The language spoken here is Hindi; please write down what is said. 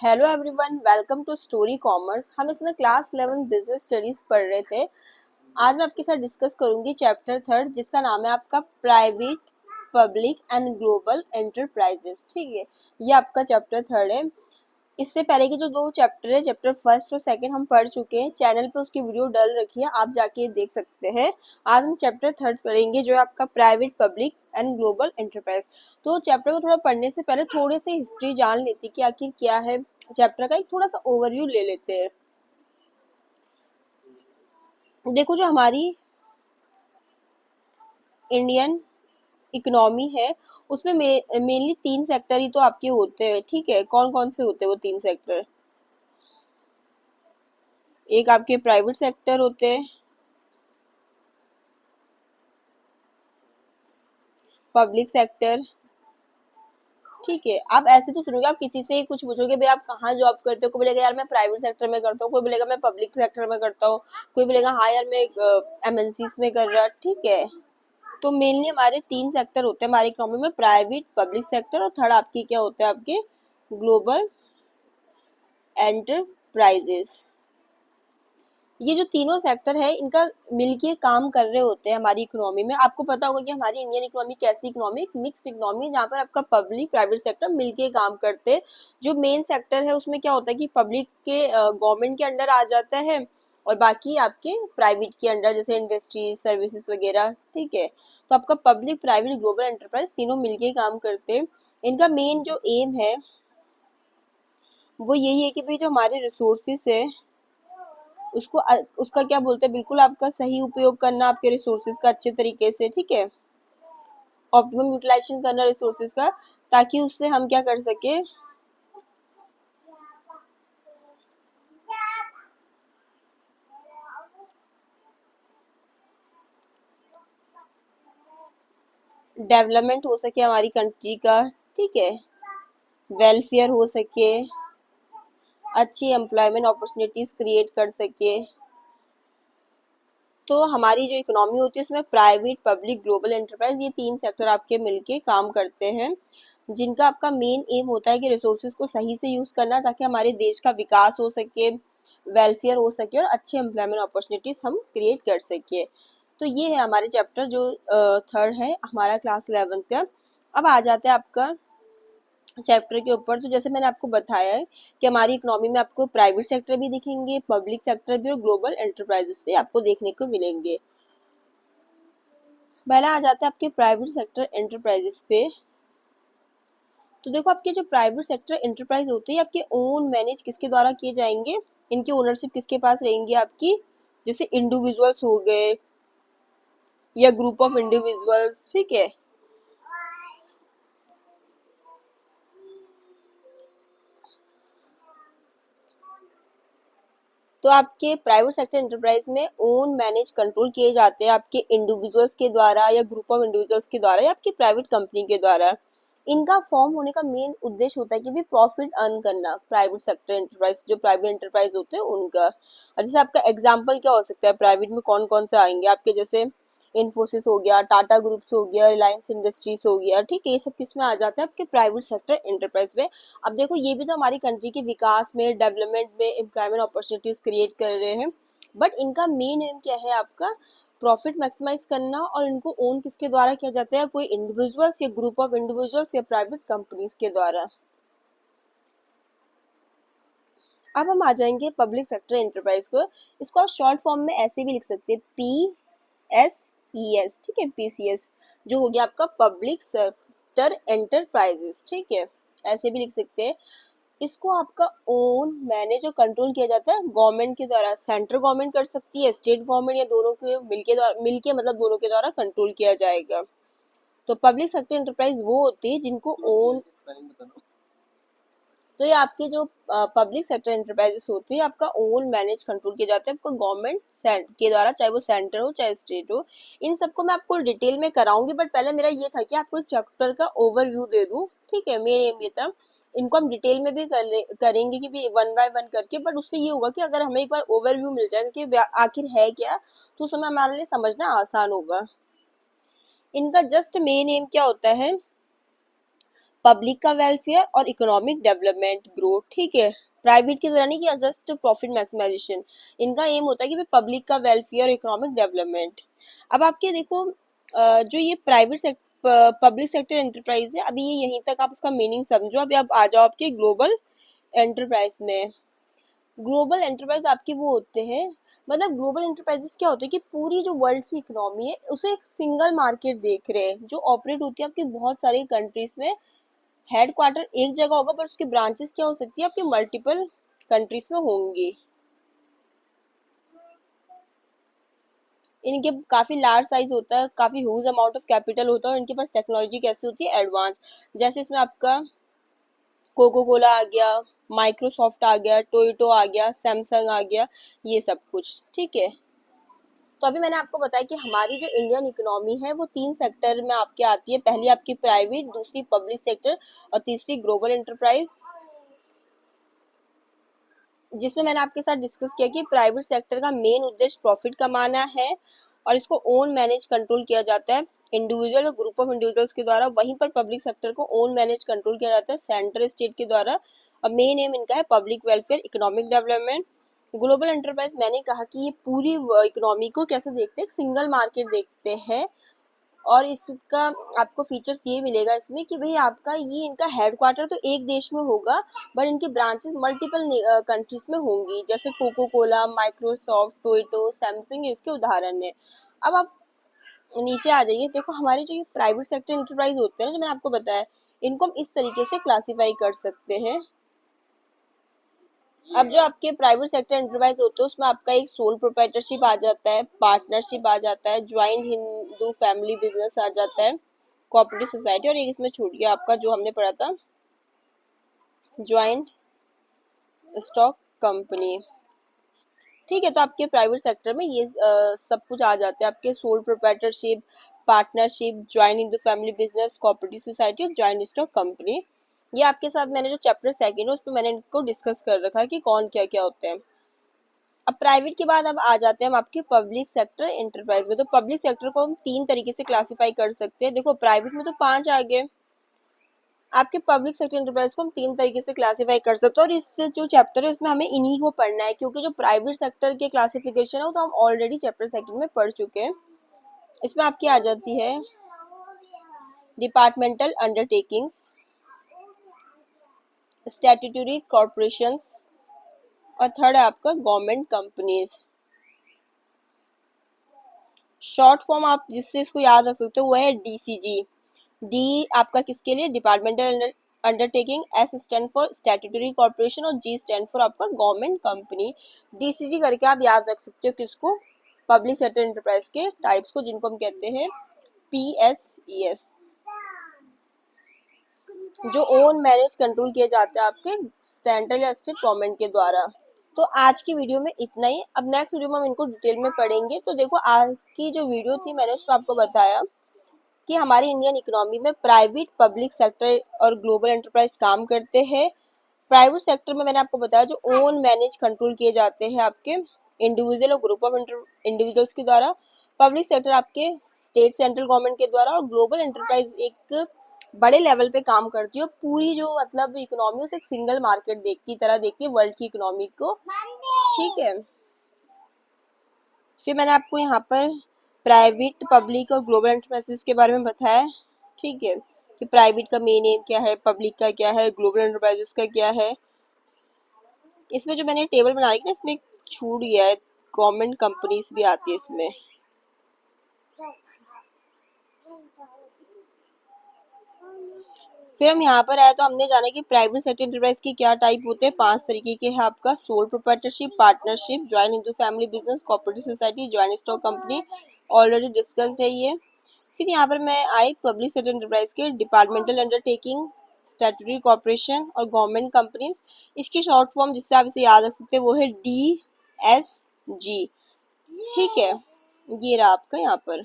Hello everyone, welcome to story commerce. हम इसमें क्लास 11 बिजनेस स्टडीज पढ़ रहे थे। आज मैं आपके साथ डिस्कस करूंगी चैप्टर थर्ड, जिसका नाम है आपका private, public and global enterprises. ठीक है, ये आपका चैप्टर थर्ड है। इससे पहले के जो दो चैप्टर है, चैप्टर फर्स्ट और सेकंड, हम पढ़ चुके हैं। चैनल पे उसकी वीडियो डल रखी है, आप जाके देख सकते हैं। आज हम चैप्टर थर्ड पढ़ेंगे, जो है आपका private, public and global enterprise. तो चैप्टर को थोड़ा पढ़ने से पहले थोड़ी सी हिस्ट्री जान लेती कि आखिर क्या है चैप्टर का। एक थोड़ा सा ओवरव्यू ले लेते हैं। देखो, जो हमारी इंडियन इकोनॉमी है, उसमें मेनली तीन सेक्टर ही तो आपके होते हैं। ठीक है, कौन कौन से होते हैं वो तीन सेक्टर? एक आपके प्राइवेट सेक्टर होते हैं, पब्लिक सेक्टर। ठीक है, आप ऐसे तो सुनोगे, आप किसी से कुछ पूछोगे भाई आप कहाँ जॉब करते हो, कोई बोलेगा यार मैं प्राइवेट सेक्टर में करता हूँ, कोई बोलेगा मैं पब्लिक सेक्टर में करता हूँ, कोई बोलेगा हाँ यार मैं एमएनसीज में कर रहा। ठीक है, तो मेनली हमारे तीन सेक्टर होते हैं हमारी इकोनॉमी में, प्राइवेट, पब्लिक सेक्टर और थर्ड आपकी क्या होता है, आपके ग्लोबल एंटरप्राइजेस। ये जो तीनों सेक्टर है, इनका मिलके काम कर रहे होते हैं हमारी इकोनॉमी में। आपको पता होगा कि हमारी इंडियन इकोनॉमी कैसी इकोनॉमी, मिक्स्ड इकोनॉमी, जहाँ पर आपका पब्लिक प्राइवेट सेक्टर मिलके काम करते हैं। जो मेन सेक्टर है उसमें क्या होता है कि पब्लिक के गवर्नमेंट के अंडर आ जाता है, और बाकी आपके प्राइवेट के अंडर, जैसे इंडस्ट्री, सर्विसेज वगैरह। ठीक है, तो आपका पब्लिक, प्राइवेट, ग्लोबल एंटरप्राइज तीनों मिलके काम करते हैं। इनका मेन जो एम है वो यही है कि भाई जो हमारे रिसोर्सेस है उसको उसका क्या बोलते हैं, बिल्कुल आपका सही उपयोग करना आपके रिसोर्सेज का अच्छे तरीके से। ठीक है, ऑप्टिमम यूटिलाइजेशन करना रिसोर्सेज का, ताकि उससे हम क्या कर सके, डेवलपमेंट हो सके हमारी कंट्री का। ठीक है, वेलफेयर हो सके, अच्छी एम्प्लॉयमेंट अपॉर्चुनिटीज क्रिएट कर सके। तो हमारी जो इकोनॉमी होती है उसमें प्राइवेट, पब्लिक, ग्लोबल एंटरप्राइज, ये तीन सेक्टर आपके मिलके काम करते हैं, जिनका आपका मेन एम होता है कि रिसोर्सेज को सही से यूज करना, ताकि हमारे देश का विकास हो सके, वेलफेयर हो सके और अच्छे एम्प्लॉयमेंट अपॉर्चुनिटीज हम क्रिएट कर सके। तो ये है हमारे चैप्टर जो थर्ड है हमारा क्लास 11 का। अब आ जाते हैं आपका चैप्टर के ऊपर। तो जैसे मैंने आपको बताया है कि हमारी इकोनॉमी में आपको प्राइवेट सेक्टर भी दिखेंगे, पब्लिक सेक्टर भी, और ग्लोबल एंटरप्राइजेस भी आपको देखने को मिलेंगे। पहला आ जाता है आपके प्राइवेट सेक्टर एंटरप्राइजेस पे। तो देखो, आपके जो प्राइवेट सेक्टर एंटरप्राइज होते हैं आपके ओन मैनेज किसके द्वारा किए जाएंगे, इनकी ओनरशिप किसके पास रहेंगी आपकी, जैसे इंडिविजुअल्स हो गए या ग्रुप ऑफ इंडिविजुअल्स। ठीक है, तो आपके प्राइवेट सेक्टर एंटरप्राइज में ओन मैनेज कंट्रोल किए जाते हैं आपके इंडिविजुअल्स के द्वारा या ग्रुप ऑफ इंडिविजुअल्स के द्वारा या आपकी प्राइवेट कंपनी के द्वारा। इनका फॉर्म होने का मेन उद्देश्य होता है कि भी प्रॉफिट अर्न करना। प्राइवेट सेक्टर एंटरप्राइज, जो प्राइवेट एंटरप्राइज होते हैं उनका, और जैसे आपका एग्जांपल क्या हो सकता है, प्राइवेट में कौन कौन से आएंगे आपके, जैसे इन्फोसिस हो गया, टाटा ग्रुप्स हो गया, रिलायंस इंडस्ट्रीज हो गया। ठीक है, ये सब किस में आ जाता है, आपके प्राइवेट सेक्टर एंटरप्राइज में। अब देखो, ये भी तो हमारी कंट्री के विकास में, डेवलपमेंट में, एम्प्लॉयमेंट अपॉर्चुनिटीज क्रिएट कर रहे हैं। बट इनका मेन एम क्या है, आपका प्रॉफिट मैक्सिमाइज करना। और इनको ओन किसके द्वारा किया जाता है, कोई इंडिविजुअल्स या ग्रुप ऑफ इंडिविजुअल्स या प्राइवेट कंपनीज के द्वारा। अब हम आ जाएंगे पब्लिक सेक्टर एंटरप्राइज को। इसको आप शॉर्ट फॉर्म में ऐसे भी लिख सकते हैं, PSES। ठीक है, PCS जो हो गया आपका पब्लिक सेक्टर एंटरप्राइजेस। ठीक है, ऐसे भी लिख सकते हैं। इसको आपका ओन मैनेज और कंट्रोल किया जाता है गवर्नमेंट के द्वारा। सेंट्रल गवर्नमेंट कर सकती है, स्टेट गवर्नमेंट, या दोनों के मिलके मतलब दोनों के द्वारा कंट्रोल किया जाएगा। तो पब्लिक सेक्टर एंटरप्राइज वो होती है जिनको ओन, तो ये आपके जो पब्लिक सेक्टर एंटरप्राइजेस होती है आपका ओन मैनेज कंट्रोल किए जाते हैं आपको गवर्नमेंट के द्वारा, चाहे वो सेंटर हो चाहे स्टेट हो। इन सबको मैं आपको डिटेल में कराऊंगी, बट पहले मेरा ये था कि आपको चैप्टर का ओवरव्यू दे दूं। ठीक है, मेरे एम ये था। इनको हम डिटेल में भी करेंगे कि भी वन बाय वन करके, बट उससे ये होगा कि अगर हमें एक बार ओवरव्यू मिल जाएगा कि आखिर है क्या, तो उस समय हमारे लिए समझना आसान होगा। इनका जस्ट मेन एम क्या होता है, पब्लिक का वेलफेयर और इकोनॉमिक डेवलपमेंट ग्रोथ। ठीक है, प्राइवेट की तरह नहीं कि जस्ट प्रॉफिट मैक्सिमाइजेशन, इनका एम होता है कि पब्लिक का वेलफेयर और इकोनॉमिक डेवलपमेंट। अब आपके देखो जो ये प्राइवेट पब्लिक सेक्टर एंटरप्राइज है, अभी ये यहीं तक आप इसका मीनिंग समझो। अभी आप आ जाओ आपके ग्लोबल एंटरप्राइज में। ग्लोबल एंटरप्राइज आपके वो होते हैं, मतलब ग्लोबल एंटरप्राइजेस क्या होते हैं कि पूरी जो वर्ल्ड की इकोनॉमी है उसे एक सिंगल मार्केट देख रहे हैं, जो ऑपरेट होती है आपकी बहुत सारी कंट्रीज में। हेड क्वार्टर एक जगह होगा पर उसकी ब्रांचेस क्या हो सकती है आपके मल्टीपल कंट्रीज में होंगी। इनके काफी लार्ज साइज होता है, काफी ह्यूज अमाउंट ऑफ कैपिटल होता है, और इनके पास टेक्नोलॉजी कैसी होती है, एडवांस। जैसे इसमें आपका कोको कोला आ गया, माइक्रोसॉफ्ट आ गया, टोयोटो आ गया, सैमसंग आ गया, ये सब कुछ। ठीक है, तो अभी मैंने आपको बताया कि हमारी जो इंडियन इकोनॉमी है वो 3 सेक्टर में आपके आती है। पहली आपकी प्राइवेट, दूसरी पब्लिक सेक्टर और तीसरी ग्लोबल एंटरप्राइज, जिसमें मैंने आपके साथ डिस्कस किया कि प्राइवेट सेक्टर का मेन उद्देश्य प्रॉफिट कमाना है और इसको ओन मैनेज कंट्रोल किया जाता है इंडिविजुअल और ग्रुप ऑफ इंडिविजुअल्स के द्वारा। वहीं पर पब्लिक सेक्टर को ओन मैनेज कंट्रोल किया जाता है सेंटर स्टेट के द्वारा, और मेन एम इनका है public welfare, economic development. Global enterprise मैंने कहा कि ये पूरी इकोनॉमी को कैसे देखते हैं, सिंगल मार्केट देखते हैं, और इसका आपको फीचर्स ये मिलेगा इसमें कि भाई आपका ये इनका हेडक्वार्टर तो एक देश में होगा, बट इनकी ब्रांचेस मल्टीपल कंट्रीज में होंगी। जैसे Coca Cola, Microsoft, Toyota, Samsung इसके उदाहरण है। अब आप नीचे आ जाइए, देखो हमारे जो ये प्राइवेट सेक्टर एंटरप्राइज होते हैं जो मैंने आपको बताया, इनको हम इस तरीके से क्लासीफाई कर सकते हैं। अब जो आपके प्राइवेट सेक्टर एंटरप्राइज होते हैं उसमें आपका एक सोल प्रोप्राइटरशिप आ जाता है, पार्टनरशिप आ जाता है, ज्वाइंट हिंदू फैमिली बिजनेस आ जाता है, कोऑपरेटिव सोसाइटी, और एक इसमें छूट गया आपका जो हमने पढ़ा था, ज्वाइंट स्टॉक कंपनी। ठीक है, तो आपके प्राइवेट सेक्टर में ये सब कुछ आ जाते हैं, आपके sole proprietorship, partnership, joint Hindu family business, cooperative society और ज्वाइंट स्टॉक कंपनी। ये आपके साथ मैंने जो चैप्टर सेकंड है उसमें मैंने इनको डिस्कस कर रखा है कि कौन क्या क्या होते हैं। अब प्राइवेट के बाद अब आ जाते हैं हम आपके पब्लिक सेक्टर एंटरप्राइज में। तो पब्लिक सेक्टर को हम 3 तरीके से क्लासिफाई कर सकते हैं। देखो प्राइवेट में तो 5 आ गए, आपके पब्लिक सेक्टर एंटरप्राइज को हम 3 तरीके से क्लासिफाई कर सकते हैं, और इस जो चैप्टर है इसमें हमें इन्हीं को पढ़ना है, क्योंकि जो प्राइवेट सेक्टर के क्लासिफिकेशन है वो तो हम ऑलरेडी चैप्टर सेकंड में पढ़ चुके हैं। इसमें आपकी आ जाती है डिपार्टमेंटल अंडरटेकिंग्स, स्टैट्यूटरी कॉर्पोरेशंस, और थर्ड है आपका गवर्नमेंट कंपनीज। शॉर्ट फॉर्म आप जिससे इसको याद रख सकते हो वो है डीसीजी। डी आपका किसके लिए, departmental undertaking, S stand for statutory corporation और जी स्टैंड फॉर आपका गवर्नमेंट कंपनी। डीसीजी करके आप याद रख सकते हो किसको, पब्लिक सेक्टर एंटरप्राइज के टाइप्स को, जिनको हम कहते हैं पीएसईएस, जो ओन मैनेज कंट्रोल किए जाते हैं आपके सेंट्रल या स्टेट गवर्नमेंट के द्वारा। तो आज की वीडियो में इतना ही। अब नेक्स्ट वीडियो में हम इनको डिटेल में पढ़ेंगे। तो देखो आज की जो वीडियो थी मैंने उसमें आपको बताया कि हमारी इंडियन इकोनॉमी में प्राइवेट, पब्लिक सेक्टर और ग्लोबल एंटरप्राइज काम करते हैं। प्राइवेट सेक्टर में मैंने आपको बताया जो ओन मैनेज कंट्रोल किए जाते हैं आपके इंडिविजुअल और ग्रुप ऑफ इंडिविजुअल्स के द्वारा। पब्लिक सेक्टर आपके स्टेट सेंट्रल गवर्नमेंट के द्वारा, और ग्लोबल एंटरप्राइज एक बड़े लेवल पे काम करती है, पूरी जो मतलब इकोनॉमी उसे एक सिंगल मार्केट की तरह देखती है वर्ल्ड की इकोनॉमी को। ठीक है, फिर मैंने आपको यहाँ पर प्राइवेट, पब्लिक और ग्लोबल एंटरप्राइजेस के बारे में बताया। ठीक है, कि प्राइवेट का मेन एम क्या है, पब्लिक का क्या है, ग्लोबल एंटरप्राइजेस का क्या है। इसमें जो मैंने टेबल बना रखी है इसमें एक छूट गया है, गवर्नमेंट कंपनीज भी आती है इसमें। फिर हम यहाँ पर आए तो हमने जाना कि प्राइवेट सेक्टर एंटरप्राइज की क्या टाइप होते हैं। 5 तरीके के हैं आपका, sole proprietorship, partnership, joint Hindu family business, cooperative society, joint stock company, already discussed है ये। फिर यहाँ पर मैं आई पब्लिक सेक्टर एंटरप्राइज के डिपार्टमेंटल अंडरटेकिंग, स्टैट्यूटरी कॉर्पोरेशन और गवर्नमेंट कंपनीज। इसकी शॉर्ट फॉर्म जिससे आप इसे याद रख सकते हैं वो है DSG। ठीक है, ये रहा आपका यहाँ पर।